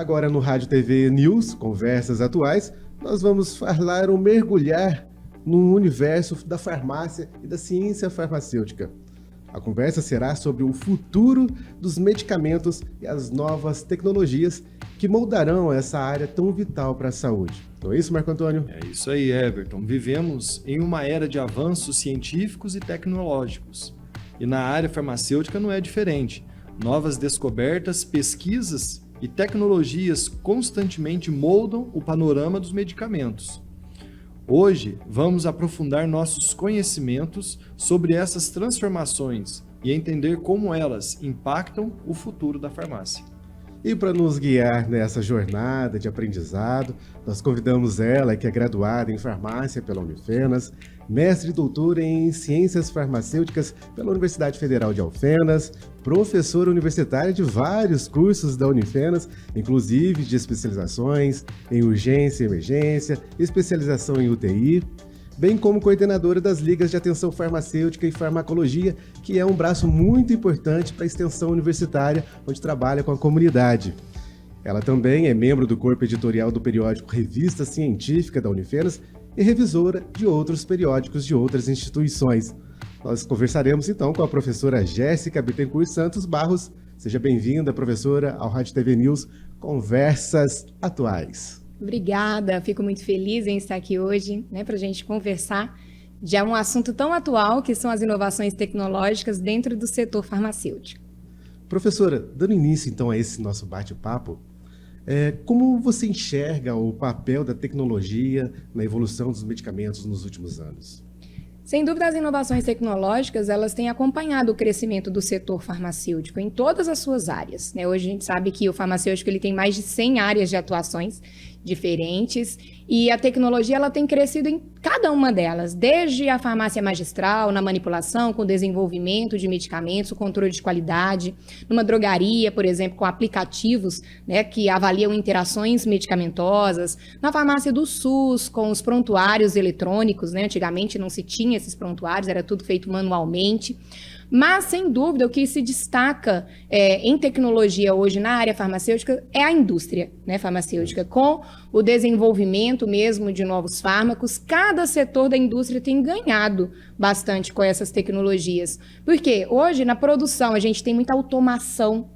Agora no Rádio TV News, Conversas Atuais, nós vamos falar ou mergulhar no universo da farmácia e da ciência farmacêutica. A conversa será sobre o futuro dos medicamentos e as novas tecnologias que moldarão essa área tão vital para a saúde. Não é isso, Marco Antônio? É isso aí, Everton. Vivemos em uma era de avanços científicos e tecnológicos. E na área farmacêutica não é diferente. Novas descobertas, pesquisas e tecnologias constantemente moldam o panorama dos medicamentos. Hoje, vamos aprofundar nossos conhecimentos sobre essas transformações e entender como elas impactam o futuro da farmácia. E para nos guiar nessa jornada de aprendizado, nós convidamos ela, que é graduada em farmácia pela Unifenas, mestre e doutora em ciências farmacêuticas pela Universidade Federal de Alfenas, professora universitária de vários cursos da Unifenas, inclusive de especializações em urgência e emergência, especialização em UTI, bem como coordenadora das Ligas de Atenção Farmacêutica e Farmacologia, que é um braço muito importante para a extensão universitária, onde trabalha com a comunidade. Ela também é membro do corpo editorial do periódico Revista Científica da Unifenas e revisora de outros periódicos de outras instituições. Nós conversaremos então com a professora Jéssica Bittencourt Santos Barros. Seja bem-vinda, professora, ao Rádio TV News Conversas Atuais. Obrigada, fico muito feliz em estar aqui hoje, para a gente conversar de um assunto tão atual que são as inovações tecnológicas dentro do setor farmacêutico. Professora, dando início então a esse nosso bate-papo, como você enxerga o papel da tecnologia na evolução dos medicamentos nos últimos anos? Sem dúvida, as inovações tecnológicas, elas têm acompanhado o crescimento do setor farmacêutico em todas as suas áreas. Hoje a gente sabe que o farmacêutico ele tem mais de 100 áreas de atuações diferentes e a tecnologia ela tem crescido em cada uma delas, desde a farmácia magistral, na manipulação, com o desenvolvimento de medicamentos, o controle de qualidade, numa drogaria, por exemplo, com aplicativos que avaliam interações medicamentosas, na farmácia do SUS, com os prontuários eletrônicos, antigamente não se tinha esses prontuários, era tudo feito manualmente. Mas, sem dúvida, o que se destaca em tecnologia hoje na área farmacêutica é a indústria farmacêutica. Com o desenvolvimento mesmo de novos fármacos, cada setor da indústria tem ganhado bastante com essas tecnologias. Porque hoje, na produção, a gente tem muita automação,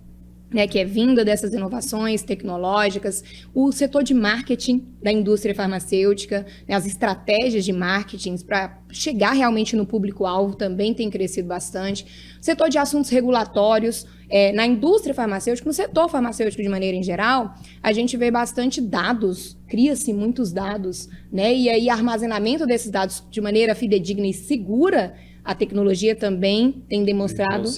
que é vinda dessas inovações tecnológicas, o setor de marketing da indústria farmacêutica, as estratégias de marketing para chegar realmente no público-alvo também tem crescido bastante. O setor de assuntos regulatórios, na indústria farmacêutica, no setor farmacêutico de maneira em geral, a gente vê bastante dados, cria-se muitos dados, e aí armazenamento desses dados de maneira fidedigna e segura. A tecnologia também tem demonstrado,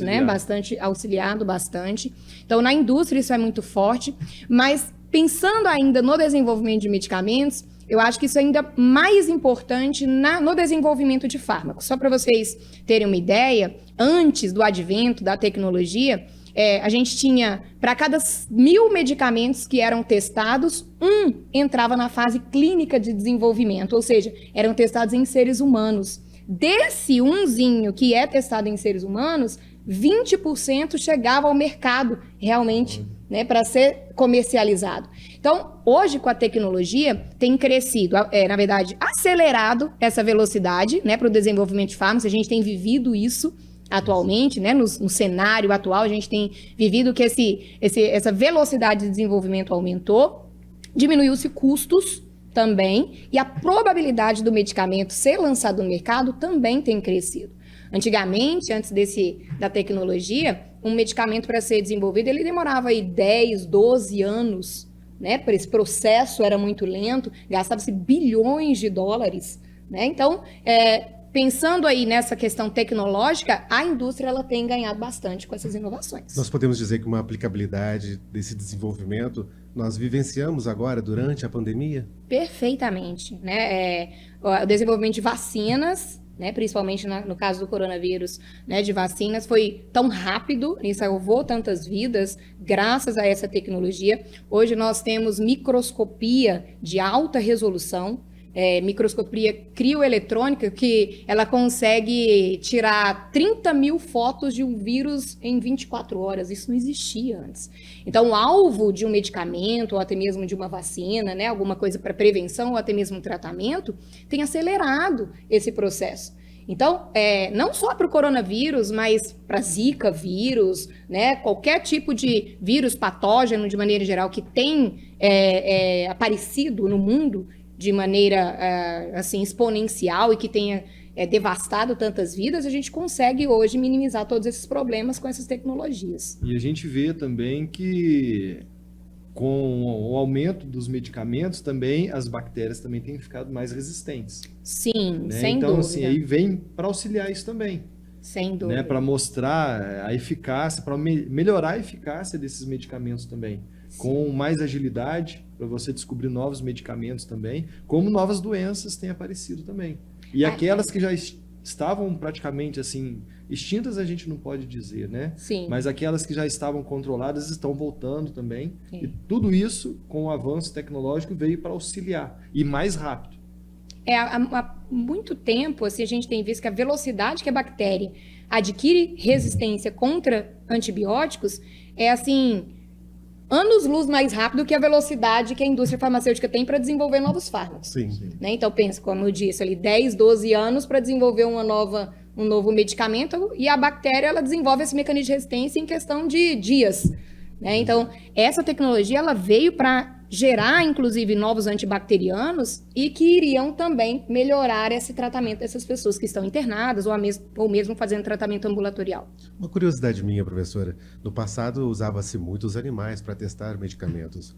auxiliado bastante. Então, na indústria isso é muito forte, mas pensando ainda no desenvolvimento de medicamentos, eu acho que isso é ainda mais importante no desenvolvimento de fármacos. Só para vocês terem uma ideia, antes do advento da tecnologia, a gente tinha, para cada 1.000 medicamentos que eram testados, entrava na fase clínica de desenvolvimento, ou seja, eram testados em seres humanos. Desse umzinho que é testado em seres humanos, 20% chegava ao mercado realmente, para ser comercializado. Então, hoje com a tecnologia tem crescido, na verdade, acelerado essa velocidade, para o desenvolvimento de fármacos. A gente tem vivido isso atualmente, no cenário atual, a gente tem vivido que essa velocidade de desenvolvimento aumentou, diminuiu-se custos também, e a probabilidade do medicamento ser lançado no mercado também tem crescido. Antigamente, antes da tecnologia, um medicamento para ser desenvolvido, ele demorava aí 10, 12 anos, Por esse processo era muito lento, gastava-se bilhões de dólares, Então, pensando aí nessa questão tecnológica, a indústria ela tem ganhado bastante com essas inovações. Nós podemos dizer que uma aplicabilidade desse desenvolvimento nós vivenciamos agora durante a pandemia? Perfeitamente, o desenvolvimento de vacinas, principalmente no caso do coronavírus, de vacinas, foi tão rápido e salvou tantas vidas graças a essa tecnologia. Hoje nós temos microscopia de alta resolução, microscopia crioeletrônica, que ela consegue tirar 30 mil fotos de um vírus em 24 horas. Isso não existia antes. Então, o alvo de um medicamento, ou até mesmo de uma vacina, né, alguma coisa para prevenção, ou até mesmo um tratamento, tem acelerado esse processo. Então, não só para o coronavírus, mas para Zika vírus, né, qualquer tipo de vírus patógeno, de maneira geral, que tem aparecido no mundo de maneira assim, exponencial e que tenha devastado tantas vidas, a gente consegue hoje minimizar todos esses problemas com essas tecnologias. E a gente vê também que com o aumento dos medicamentos também, as bactérias também têm ficado mais resistentes. Sim, né? sem então, dúvida. Assim, aí vem para auxiliar isso também. Sem dúvida. Né? Para mostrar a eficácia, para melhorar a eficácia desses medicamentos também. Sim. Com mais agilidade, para você descobrir novos medicamentos também, como novas doenças têm aparecido também. E aquelas que já estavam praticamente assim extintas, a gente não pode dizer, né? Sim. Mas aquelas que já estavam controladas estão voltando também. Sim. E tudo isso, com o avanço tecnológico, veio para auxiliar e mais rápido. Há muito tempo, assim, a gente tem visto que a velocidade que a bactéria adquire resistência contra antibióticos é assim, anos-luz mais rápido que a velocidade que a indústria farmacêutica tem para desenvolver novos fármacos. Sim. Né? Então, pensa, como eu disse, ali 10, 12 anos para desenvolver um novo medicamento, e a bactéria ela desenvolve esse mecanismo de resistência em questão de dias. Né? Então, essa tecnologia ela veio para gerar, inclusive, novos antibacterianos e que iriam também melhorar esse tratamento dessas pessoas que estão internadas ou mesmo fazendo tratamento ambulatorial. Uma curiosidade minha, professora. No passado, usava-se muitos animais para testar medicamentos.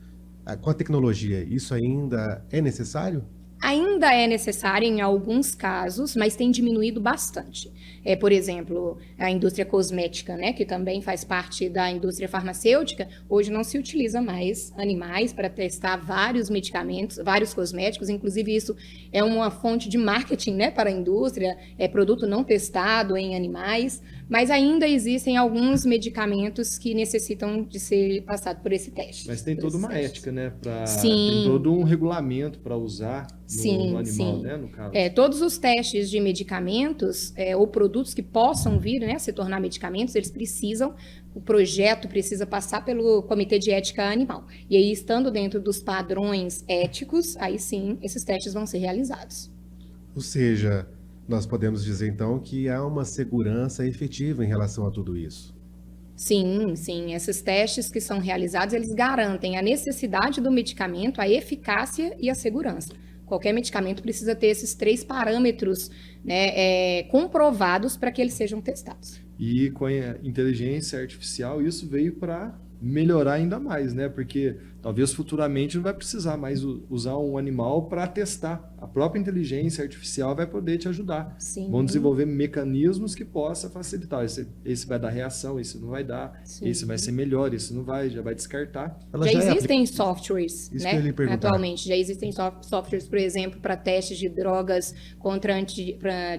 Com a tecnologia, isso ainda é necessário? Ainda é necessário em alguns casos, mas tem diminuído bastante. Por exemplo, a indústria cosmética, né, que também faz parte da indústria farmacêutica, hoje não se utiliza mais animais para testar vários medicamentos, vários cosméticos, inclusive isso é uma fonte de marketing, né, para a indústria, produto não testado em animais, mas ainda existem alguns medicamentos que necessitam de ser passados por esse teste. Mas tem toda uma ética, né? Sim. Tem todo um regulamento para usar no animal, sim. Né? No caso. Todos os testes de medicamentos ou produtos que possam vir, né, se tornar medicamentos, o projeto precisa passar pelo Comitê de Ética Animal. E aí, estando dentro dos padrões éticos, aí sim, esses testes vão ser realizados. Ou seja, nós podemos dizer, então, que há uma segurança efetiva em relação a tudo isso. Sim, sim. Esses testes que são realizados, eles garantem a necessidade do medicamento, a eficácia e a segurança. Qualquer medicamento precisa ter esses 3 parâmetros, né, comprovados para que eles sejam testados. E com a inteligência artificial, isso veio para melhorar ainda mais, né? Porque talvez futuramente não vai precisar mais usar um animal para testar. A própria inteligência artificial vai poder te ajudar. Sim. Vão desenvolver mecanismos que possam facilitar. Esse vai dar reação, esse não vai dar. Sim. Esse vai ser melhor, esse não vai, já vai descartar. Já existem softwares, isso né? Que eu lhe perguntar. Atualmente. Já existem softwares, por exemplo, para testes de drogas contra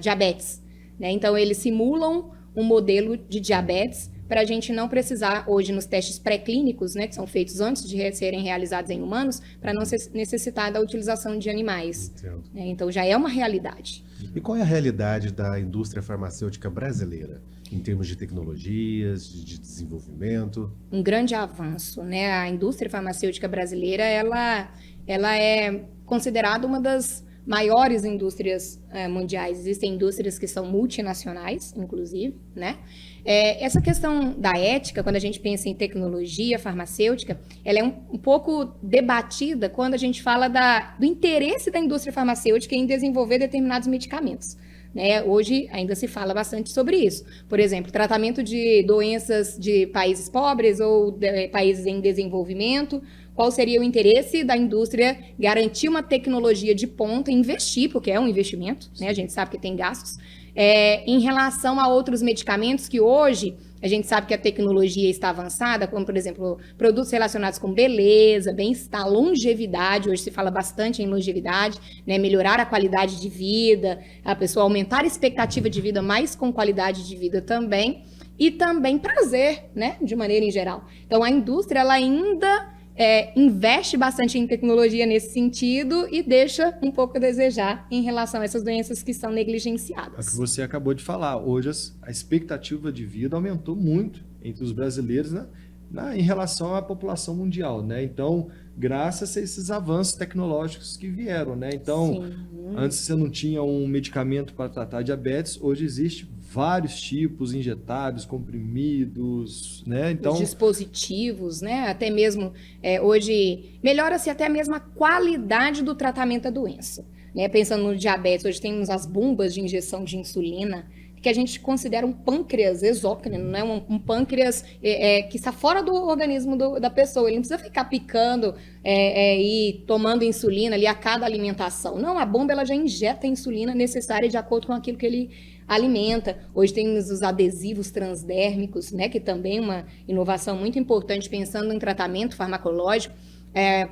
diabetes. Né? Então, eles simulam um modelo de diabetes para a gente não precisar, hoje, nos testes pré-clínicos, né, que são feitos antes de serem realizados em humanos, para não necessitar da utilização de animais. Né? Então, já é uma realidade. E qual é a realidade da indústria farmacêutica brasileira, em termos de tecnologias, de desenvolvimento? Um grande avanço, né? A indústria farmacêutica brasileira, ela é considerada uma das maiores indústrias mundiais. Existem indústrias que são multinacionais, inclusive, né? Essa questão da ética, quando a gente pensa em tecnologia farmacêutica, ela é um pouco debatida quando a gente fala do interesse da indústria farmacêutica em desenvolver determinados medicamentos. Né? Hoje ainda se fala bastante sobre isso. Por exemplo, tratamento de doenças de países pobres ou de países em desenvolvimento. Qual seria o interesse da indústria garantir uma tecnologia de ponta, investir, porque é um investimento, né? A gente sabe que tem gastos, em relação a outros medicamentos que hoje a gente sabe que a tecnologia está avançada, como, por exemplo, produtos relacionados com beleza, bem-estar, longevidade. Hoje se fala bastante em longevidade, né? Melhorar a qualidade de vida, a pessoa aumentar a expectativa de vida, mas com qualidade de vida também, e também prazer, né? De maneira em geral. Então, a indústria, ela ainda investe bastante em tecnologia nesse sentido e deixa um pouco a desejar em relação a essas doenças que são É o negligenciadas. que você acabou de falar. Hoje a expectativa de vida aumentou muito entre os brasileiros, né? Em relação à população mundial, né? Então, graças a esses avanços tecnológicos que vieram, né? Então, antes você não tinha um medicamento para tratar diabetes, hoje existe vários tipos, injetáveis, comprimidos, né? Então, Os dispositivos, né? Até mesmo hoje melhora-se até mesmo a qualidade do tratamento da doença, né? Pensando no diabetes, hoje temos as bombas de injeção de insulina, que a gente considera um pâncreas exócrino, né? Um pâncreas que está fora do organismo da pessoa. Ele não precisa ficar picando e tomando insulina ali a cada alimentação. Não, a bomba ela já injeta a insulina necessária de acordo com aquilo que ele alimenta. Hoje temos os adesivos transdérmicos, né? Que também é uma inovação muito importante pensando em tratamento farmacológico.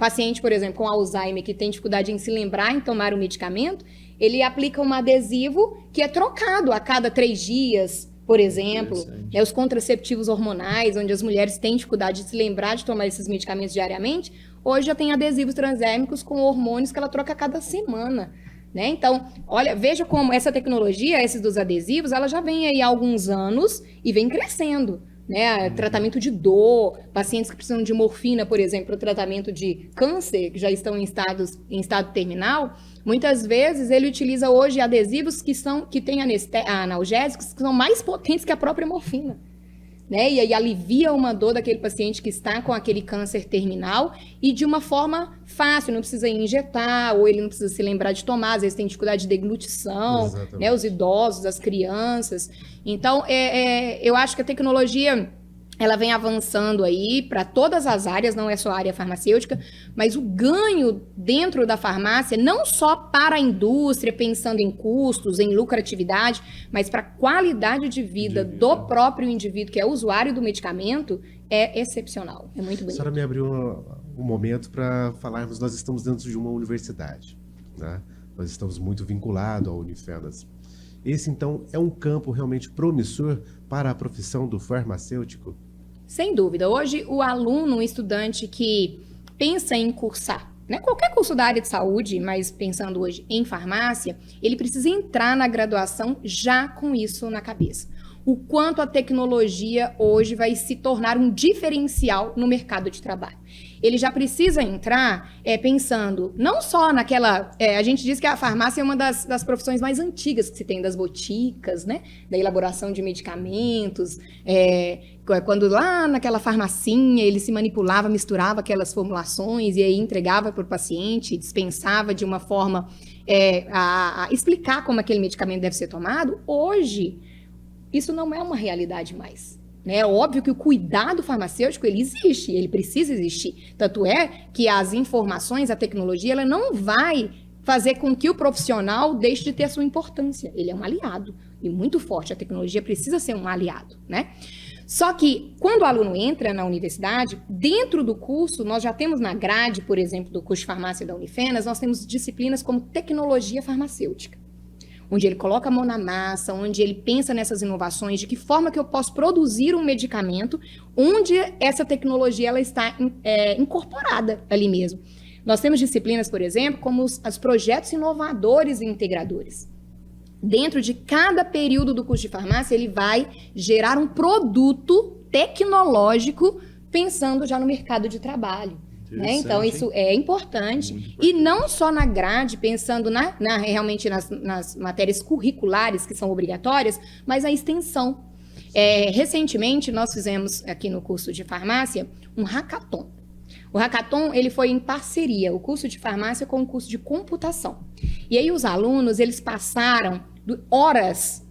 Paciente, por exemplo, com Alzheimer, que tem dificuldade em se lembrar em tomar o medicamento, ele aplica um adesivo que é trocado a cada 3 dias, por exemplo. Os contraceptivos hormonais, onde as mulheres têm dificuldade de se lembrar de tomar esses medicamentos diariamente, hoje já tem adesivos transdérmicos com hormônios que ela troca a cada semana. Né? Então, olha, veja como essa tecnologia, esses dos adesivos, ela já vem aí há alguns anos e vem crescendo. Né? Tratamento de dor, pacientes que precisam de morfina, por exemplo, para o tratamento de câncer, que já estão em estado terminal, muitas vezes ele utiliza hoje adesivos que têm analgésicos que são mais potentes que a própria morfina. Né? E aí alivia uma dor daquele paciente que está com aquele câncer terminal e de uma forma fácil, não precisa injetar, ou ele não precisa se lembrar de tomar, às vezes tem dificuldade de deglutição, né? Os idosos, as crianças. Então, eu acho que a tecnologia ela vem avançando aí para todas as áreas, não é só a área farmacêutica, mas o ganho dentro da farmácia, não só para a indústria, pensando em custos, em lucratividade, mas para a qualidade de vida do próprio indivíduo, que é o usuário do medicamento, é excepcional, é muito bonito. A senhora me abriu um momento para falarmos, nós estamos dentro de uma universidade, né? Nós estamos muito vinculados ao Unifenas. Esse, então, é um campo realmente promissor para a profissão do farmacêutico? Sem dúvida. Hoje, o aluno, o estudante que pensa em cursar, né, qualquer curso da área de saúde, mas pensando hoje em farmácia, ele precisa entrar na graduação já com isso na cabeça. O quanto a tecnologia hoje vai se tornar um diferencial no mercado de trabalho. Ele já precisa entrar pensando não só naquela... a gente diz que a farmácia é uma das profissões mais antigas que se tem, das boticas, né? Da elaboração de medicamentos. Quando lá naquela farmacinha ele se manipulava, misturava aquelas formulações e aí entregava para o paciente, dispensava de uma forma a explicar como aquele medicamento deve ser tomado. Hoje, isso não é uma realidade mais. É óbvio que o cuidado farmacêutico, ele existe, ele precisa existir. Tanto é que as informações, a tecnologia, ela não vai fazer com que o profissional deixe de ter a sua importância. Ele é um aliado e muito forte. A tecnologia precisa ser um aliado, né? Só que, quando o aluno entra na universidade, dentro do curso, nós já temos na grade, por exemplo, do curso de farmácia da Unifenas, nós temos disciplinas como tecnologia farmacêutica, onde ele coloca a mão na massa, onde ele pensa nessas inovações, de que forma que eu posso produzir um medicamento, onde essa tecnologia ela está incorporada ali mesmo. Nós temos disciplinas, por exemplo, como os projetos inovadores e integradores. Dentro de cada período do curso de farmácia, ele vai gerar um produto tecnológico pensando já no mercado de trabalho. Né? Então, isso é importante. E não só na grade, pensando realmente nas matérias curriculares que são obrigatórias, mas a extensão. Recentemente, nós fizemos aqui no curso de farmácia um hackathon. O hackathon ele foi em parceria, o curso de farmácia com o curso de computação. E aí os alunos, eles passaram horas...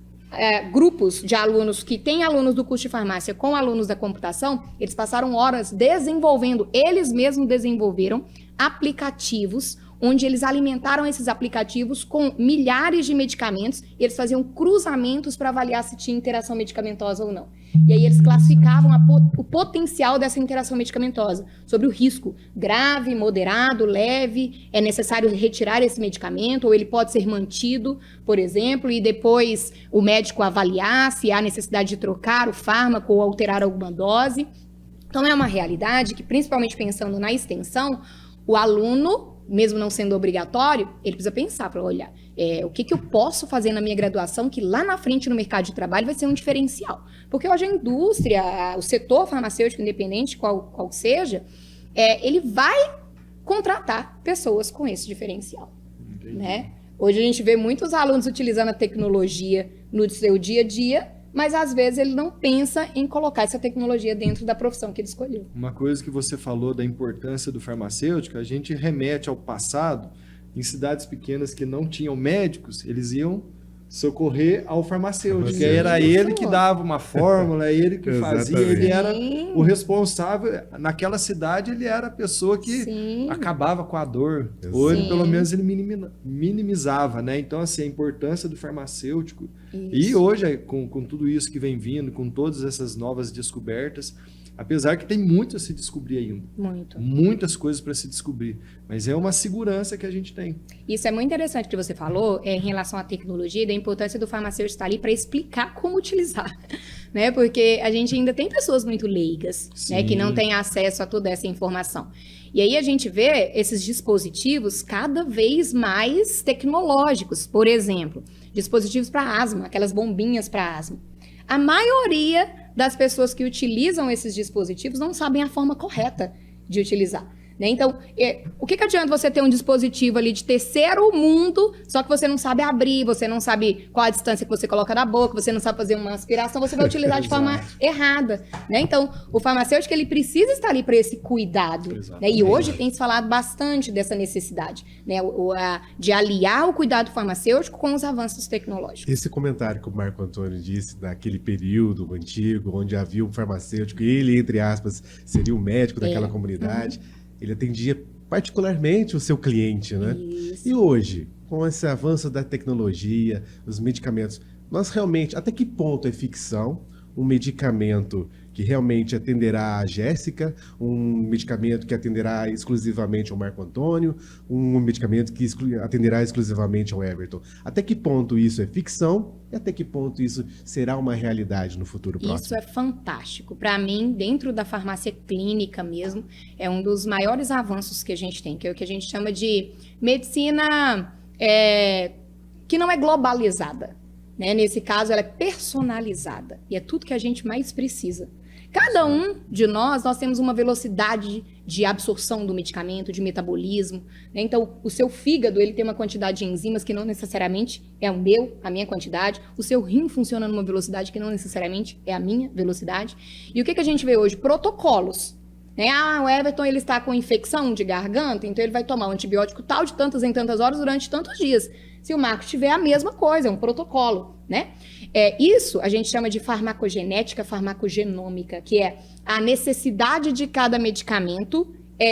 grupos de alunos que têm alunos do curso de farmácia com alunos da computação, eles passaram horas desenvolvendo, eles mesmos desenvolveram aplicativos, onde eles alimentaram esses aplicativos com milhares de medicamentos, e eles faziam cruzamentos para avaliar se tinha interação medicamentosa ou não. E aí eles classificavam o potencial dessa interação medicamentosa, sobre o risco grave, moderado, leve, é necessário retirar esse medicamento, ou ele pode ser mantido, por exemplo, e depois o médico avaliar se há necessidade de trocar o fármaco ou alterar alguma dose. Então, é uma realidade que, principalmente pensando na extensão, o aluno, mesmo não sendo obrigatório, ele precisa pensar para olhar o que eu posso fazer na minha graduação que lá na frente no mercado de trabalho vai ser um diferencial. Porque hoje a indústria, o setor farmacêutico, independente qual seja, ele vai contratar pessoas com esse diferencial, né? Hoje a gente vê muitos alunos utilizando a tecnologia no seu dia a dia, mas às vezes ele não pensa em colocar essa tecnologia dentro da profissão que ele escolheu. Uma coisa que você falou da importância do farmacêutico, a gente remete ao passado. Em cidades pequenas que não tinham médicos, eles iam socorrer ao farmacêutico. Que era ele que dava uma fórmula, ele que fazia, ele era o responsável. Naquela cidade, ele era a pessoa que acabava com a dor. Hoje, pelo menos, ele minimizava, né? Então, assim, a importância do farmacêutico. Isso. E hoje, com tudo isso que vem vindo, com todas essas novas descobertas, apesar que tem muito a se descobrir ainda. Muitas coisas para se descobrir. Mas é uma segurança que a gente tem. Isso é muito interessante que você falou em relação à tecnologia e da importância do farmacêutico estar ali para explicar como utilizar. Né? Porque a gente ainda tem pessoas muito leigas, né, que não têm acesso a toda essa informação. E aí a gente vê esses dispositivos cada vez mais tecnológicos. Por exemplo, dispositivos para asma, aquelas bombinhas para asma. A maioria das pessoas que utilizam esses dispositivos não sabem a forma correta de utilizar. Né? Então, o que adianta você ter um dispositivo ali de terceiro mundo, só que você não sabe abrir, você não sabe qual a distância que você coloca na boca, você não sabe fazer uma aspiração, você vai utilizar de forma errada. Né? Então, o farmacêutico ele precisa estar ali para esse cuidado. Né? E hoje tem se falado bastante dessa necessidade, né? De aliar o cuidado farmacêutico com os avanços tecnológicos. Esse comentário que o Marco Antônio disse, daquele período antigo, onde havia um farmacêutico, ele, entre aspas, seria o médico daquela comunidade, ele atendia particularmente o seu cliente, né? Isso. E hoje, com esse avanço da tecnologia, os medicamentos, nós realmente, até que ponto é ficção um medicamento que realmente atenderá a Jéssica, um medicamento que atenderá exclusivamente ao Marco Antônio, um medicamento que atenderá exclusivamente ao Everton? Até que ponto isso é ficção e até que ponto isso será uma realidade no futuro próximo? Isso é fantástico. Para mim, dentro da farmácia clínica mesmo, é um dos maiores avanços que a gente tem, que é o que a gente chama de medicina que não é globalizada. Né? Nesse caso, ela é personalizada. E é tudo que a gente mais precisa. Cada um de nós temos uma velocidade de absorção do medicamento, de metabolismo. Né? Então, o seu fígado ele tem uma quantidade de enzimas que não necessariamente é a minha quantidade. O seu rim funciona numa velocidade que não necessariamente é a minha velocidade. E o que a gente vê hoje? Protocolos. Né? O Everton ele está com infecção de garganta, então ele vai tomar um antibiótico tal de tantas em tantas horas durante tantos dias. Se o Marco tiver a mesma coisa, é um protocolo, né? Isso a gente chama de farmacogenética, farmacogenômica, que é a necessidade de cada medicamento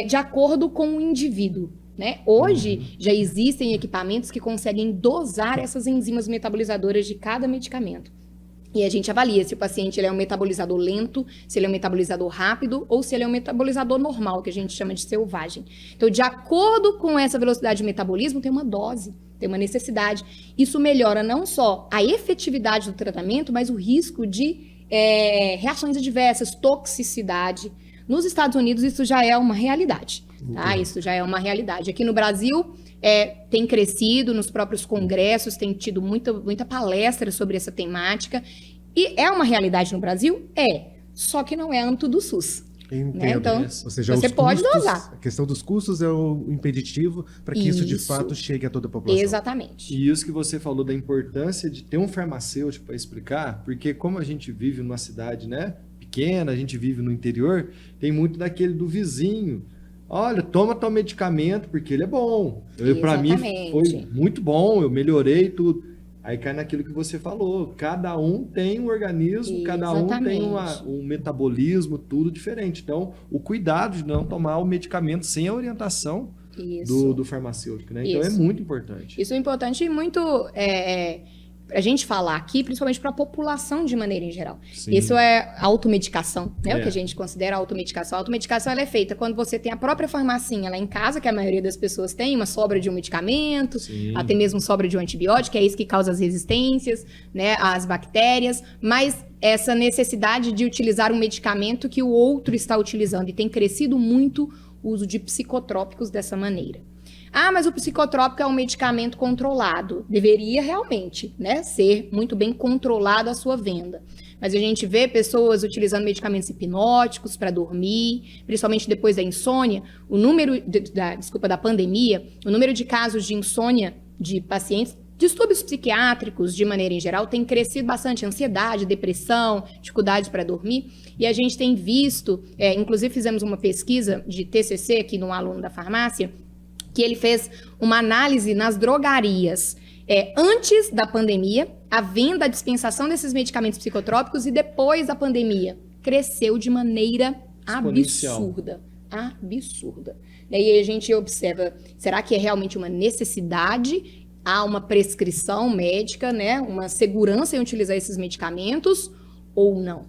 de acordo com o indivíduo, né? Hoje já existem equipamentos que conseguem dosar essas enzimas metabolizadoras de cada medicamento. E a gente avalia se o paciente ele é um metabolizador lento, se ele é um metabolizador rápido ou se ele é um metabolizador normal, que a gente chama de selvagem. Então, de acordo com essa velocidade de metabolismo, tem uma dose, tem uma necessidade. Isso melhora não só a efetividade do tratamento, mas o risco de reações adversas, toxicidade. Nos Estados Unidos, isso já é uma realidade. Tá? Isso já é uma realidade. Aqui no Brasil, tem crescido nos próprios congressos, tem tido muita palestra sobre essa temática. E é uma realidade no Brasil? Só que não é âmbito do SUS. Entendo. Né? Então, ou seja, você pode dosar. A questão dos custos é o impeditivo para que isso de fato chegue a toda a população. Exatamente. E isso que você falou da importância de ter um farmacêutico para explicar, porque como a gente vive numa cidade, né, pequena, a gente vive no interior, tem muito daquele do vizinho. Olha, toma tal medicamento porque ele é bom. Para mim foi muito bom, eu melhorei tudo. Aí cai naquilo que você falou. Cada um tem um organismo, cada um tem um metabolismo, tudo diferente. Então, o cuidado de não tomar o medicamento sem a orientação do farmacêutico, né? Então, é muito importante. Isso é importante e muito a gente falar aqui, principalmente para a população de maneira em geral. Sim. Isso é automedicação, né? É. O que a gente considera automedicação. A automedicação ela é feita quando você tem a própria farmacinha lá em casa, que a maioria das pessoas tem, uma sobra de um medicamento, Sim. até mesmo sobra de um antibiótico, que é isso que causa as resistências, né? As bactérias, mas essa necessidade de utilizar um medicamento que o outro está utilizando. E tem crescido muito o uso de psicotrópicos dessa maneira. Ah, mas o psicotrópico é um medicamento controlado. Deveria realmente, né, ser muito bem controlado a sua venda. Mas a gente vê pessoas utilizando medicamentos hipnóticos para dormir, principalmente depois da insônia. O número da pandemia, o número de casos de insônia de pacientes, distúrbios psiquiátricos de maneira em geral, tem crescido bastante. Ansiedade, depressão, dificuldades para dormir. E a gente tem visto, inclusive fizemos uma pesquisa de TCC aqui num aluno da farmácia, que ele fez uma análise nas drogarias antes da pandemia, a venda, a dispensação desses medicamentos psicotrópicos, e depois da pandemia cresceu de maneira absurda. Absurda. E aí a gente observa, será que é realmente uma necessidade? Há uma prescrição médica, né? Uma segurança em utilizar esses medicamentos ou não?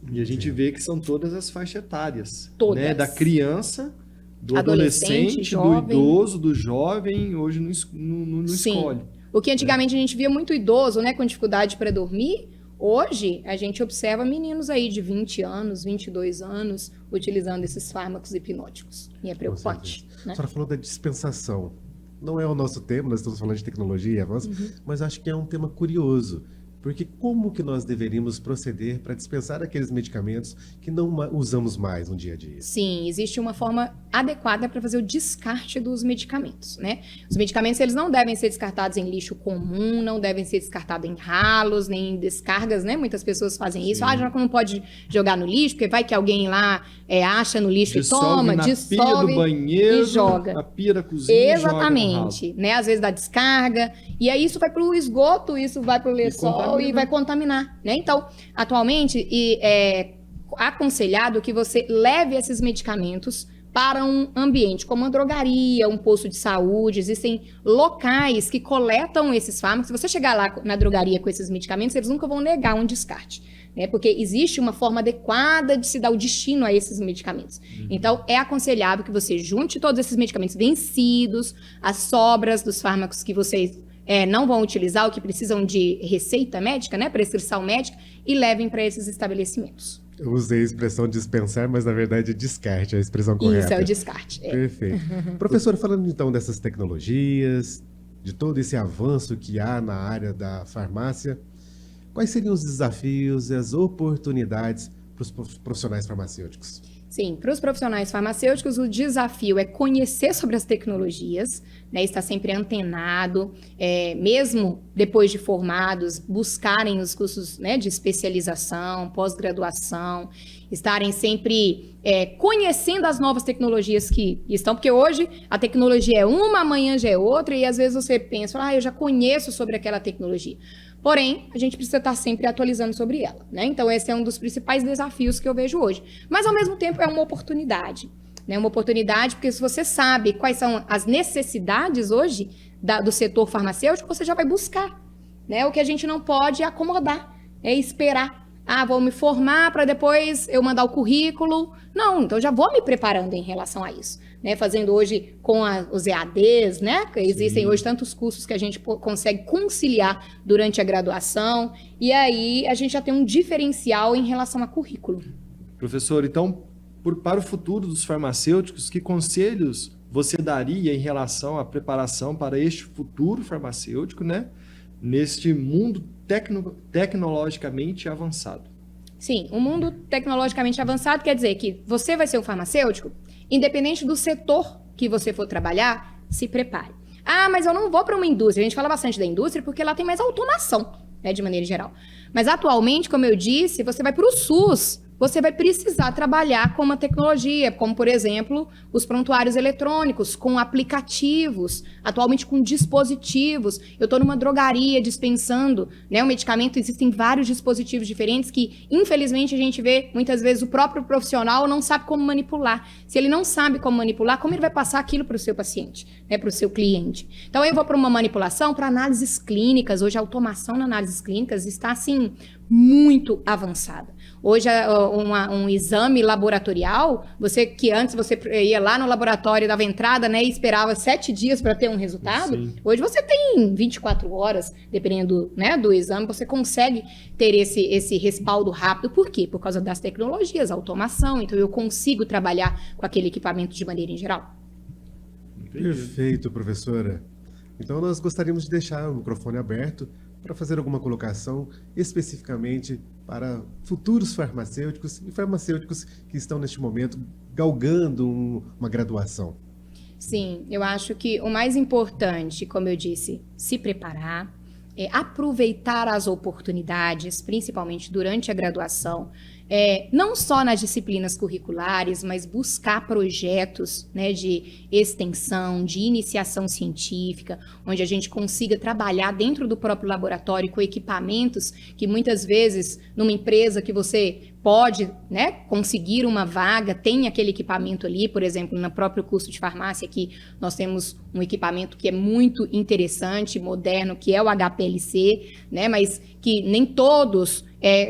E a gente vê que são todas as faixas etárias. Todas. Né? Da criança, do adolescente, do jovem. idoso, do jovem, hoje não Sim. escolhe. O que antigamente a gente via muito idoso, né, com dificuldade para dormir, hoje a gente observa meninos aí de 20 anos, 22 anos, utilizando esses fármacos hipnóticos. E é preocupante. A Né? senhora falou da dispensação. Não é o nosso tema, nós estamos falando de tecnologia e avanço, mas acho que é um tema curioso. Porque como que nós deveríamos proceder para dispensar aqueles medicamentos que não usamos mais no dia a dia? Sim, existe uma forma adequada para fazer o descarte dos medicamentos, né? Os medicamentos, eles não devem ser descartados em lixo comum, não devem ser descartados em ralos, nem em descargas, né? Muitas pessoas fazem isso. Sim. Já não pode jogar no lixo, porque vai que alguém lá acha no lixo Dissolve e toma, na pia dissolve do banheiro, e joga. na pia da cozinha. Exatamente, né? Às vezes dá descarga, e aí isso vai para o esgoto, isso vai para o lençol e vai contaminar, né? Então, atualmente, é aconselhado que você leve esses medicamentos para um ambiente como uma drogaria, um posto de saúde. Existem locais que coletam esses fármacos. Se você chegar lá na drogaria com esses medicamentos, eles nunca vão negar um descarte, né? Porque existe uma forma adequada de se dar o destino a esses medicamentos. Então, é aconselhável que você junte todos esses medicamentos vencidos, as sobras dos fármacos que vocês não vão utilizar, ou que precisam de receita médica, né, prescrição médica, e levem para esses estabelecimentos. Eu usei a expressão dispensar, mas na verdade é descarte, é a expressão correta. Isso, é o descarte. Perfeito. Professora, falando então dessas tecnologias, de todo esse avanço que há na área da farmácia, quais seriam os desafios e as oportunidades para os profissionais farmacêuticos? Sim, para os profissionais farmacêuticos, o desafio é conhecer sobre as tecnologias, né, estar sempre antenado, mesmo depois de formados, buscarem os cursos, né, de especialização, pós-graduação, estarem sempre conhecendo as novas tecnologias que estão, porque hoje a tecnologia é uma, amanhã já é outra, e às vezes você pensa, eu já conheço sobre aquela tecnologia. Porém, a gente precisa estar sempre atualizando sobre ela, né? Então, esse é um dos principais desafios que eu vejo hoje. Mas, ao mesmo tempo, é uma oportunidade, né? Uma oportunidade, porque se você sabe quais são as necessidades hoje do setor farmacêutico, você já vai buscar, né? O que a gente não pode é acomodar, é esperar. Vou me formar para depois eu mandar o currículo. Não, então já vou me preparando em relação a isso, né? Fazendo hoje com os EADs, né? Existem hoje tantos cursos que a gente consegue conciliar durante a graduação, e aí a gente já tem um diferencial em relação a currículo. Professor, então, para o futuro dos farmacêuticos, que conselhos você daria em relação à preparação para este futuro farmacêutico, né? Neste mundo tecnologicamente avançado? Sim, o mundo tecnologicamente avançado quer dizer que você vai ser um farmacêutico, independente do setor que você for trabalhar, se prepare. Mas eu não vou para uma indústria. A gente fala bastante da indústria porque lá tem mais automação, né, de maneira geral. Mas atualmente, como eu disse, você vai para o SUS, você vai precisar trabalhar com uma tecnologia, como, por exemplo, os prontuários eletrônicos, com aplicativos, atualmente com dispositivos. Eu estou numa drogaria dispensando, né, um medicamento, existem vários dispositivos diferentes que, infelizmente, a gente vê, muitas vezes, o próprio profissional não sabe como manipular. Se ele não sabe como manipular, como ele vai passar aquilo para o seu paciente, né, para o seu cliente? Então, eu vou para uma manipulação, para análises clínicas. Hoje, a automação na análises clínicas está, assim, muito avançada. Hoje, um exame laboratorial, que antes você ia lá no laboratório, dava entrada, né, e esperava 7 dias para ter um resultado. Sim. Hoje você tem 24 horas, dependendo, né, do exame, você consegue ter esse respaldo rápido. Por quê? Por causa das tecnologias, automação. Então, eu consigo trabalhar com aquele equipamento de maneira em geral. Perfeito, professora. Então, nós gostaríamos de deixar o microfone aberto para fazer alguma colocação especificamente para futuros farmacêuticos e farmacêuticos que estão neste momento galgando uma graduação. Sim, eu acho que o mais importante, como eu disse, se preparar, aproveitar as oportunidades, principalmente durante a graduação, não só nas disciplinas curriculares, mas buscar projetos, né, de extensão, de iniciação científica, onde a gente consiga trabalhar dentro do próprio laboratório com equipamentos que muitas vezes, numa empresa que você pode, né, conseguir uma vaga, tem aquele equipamento ali. Por exemplo, no próprio curso de farmácia aqui, nós temos um equipamento que é muito interessante, moderno, que é o HPLC, né, mas que nem todos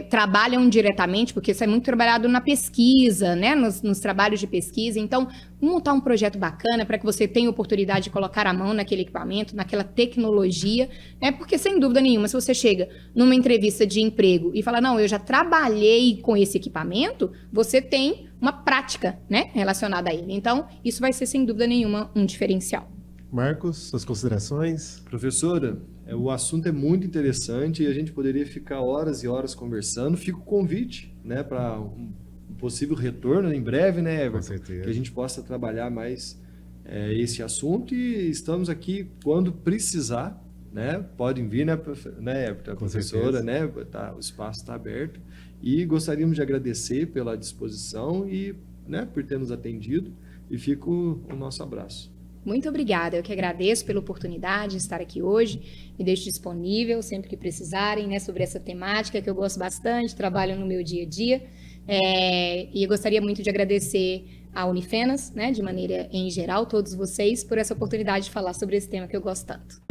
trabalham diretamente, porque isso é muito trabalhado na pesquisa, né, nos trabalhos de pesquisa. Então, montar um projeto bacana para que você tenha oportunidade de colocar a mão naquele equipamento, naquela tecnologia, né, porque sem dúvida nenhuma, se você chega numa entrevista de emprego e fala, não, eu já trabalhei com esse equipamento, você tem uma prática, né, relacionada a ele. Então, isso vai ser sem dúvida nenhuma um diferencial. Marcos, suas considerações? Professora, o assunto é muito interessante e a gente poderia ficar horas e horas conversando. Fica o convite, né, para um possível retorno em breve, né, Everton? Com certeza. Que a gente possa trabalhar mais esse assunto, e estamos aqui quando precisar, né? Podem vir, né, Everton, a professora, né? O espaço está aberto, e gostaríamos de agradecer pela disposição e, né, por ter nos atendido, e fica o nosso abraço. Muito obrigada, eu que agradeço pela oportunidade de estar aqui hoje, me deixo disponível sempre que precisarem, né, sobre essa temática que eu gosto bastante, trabalho no meu dia a dia, e eu gostaria muito de agradecer à Unifenas, né, de maneira em geral, todos vocês, por essa oportunidade de falar sobre esse tema que eu gosto tanto.